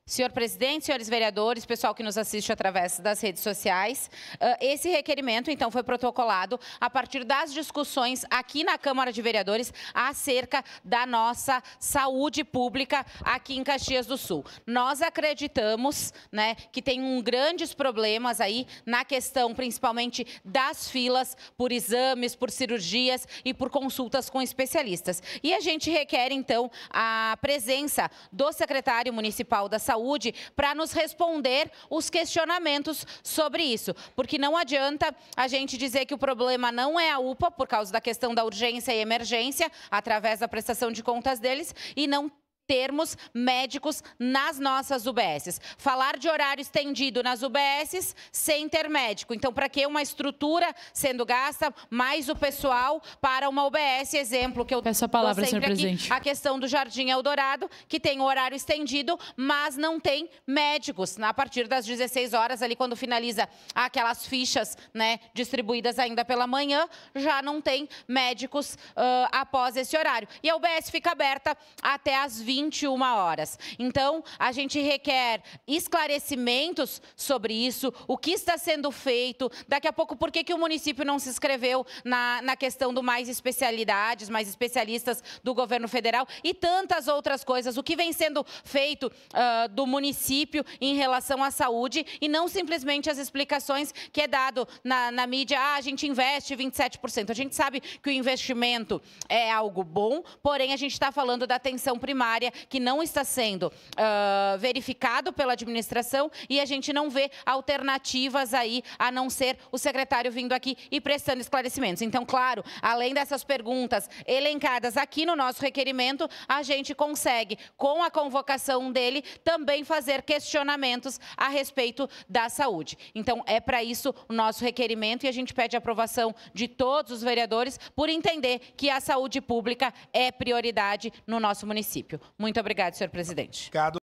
Senhor presidente, senhores vereadores, pessoal que nos assiste através das redes sociais, esse requerimento, então, foi protocolado a partir das discussões aqui na Câmara de Vereadores acerca da nossa saúde pública aqui em Caxias do Sul. Nós acreditamos, né, que tem grandes problemas aí na questão, principalmente, das filas por exames, por cirurgias e por consultas com especialistas. E a gente requer, então, a presença do secretário municipal da Saúde para nos responder os questionamentos sobre isso. Porque não adianta a gente dizer que o problema não é a UPA, por causa da questão da urgência e emergência, através da prestação de contas deles, e não termos médicos nas nossas UBSs. Falar de horário estendido nas UBSs sem ter médico. Então, para que uma estrutura sendo gasta, mais o pessoal para uma UBS? Exemplo que eu peço a palavra, senhor presidente. A questão do Jardim Eldorado, que tem o horário estendido, mas não tem médicos. A partir das 16 horas, ali quando finaliza aquelas fichas, né, distribuídas ainda pela manhã, já não tem médicos após esse horário. E a UBS fica aberta até às 21 horas. Então, a gente requer esclarecimentos sobre isso, o que está sendo feito, daqui a pouco, por que o município não se inscreveu na questão do mais especialidades, mais especialistas do governo federal e tantas outras coisas, o que vem sendo feito do município em relação à saúde e não simplesmente as explicações que é dado na mídia, a gente investe 27%. A gente sabe que o investimento é algo bom, porém a gente está falando da atenção primária, que não está sendo verificado pela administração e a gente não vê alternativas aí, a não ser o secretário vindo aqui e prestando esclarecimentos. Então, claro, além dessas perguntas elencadas aqui no nosso requerimento, a gente consegue, com a convocação dele, também fazer questionamentos a respeito da saúde. Então, é para isso o nosso requerimento e a gente pede a aprovação de todos os vereadores por entender que a saúde pública é prioridade no nosso município. Muito obrigada, senhor presidente.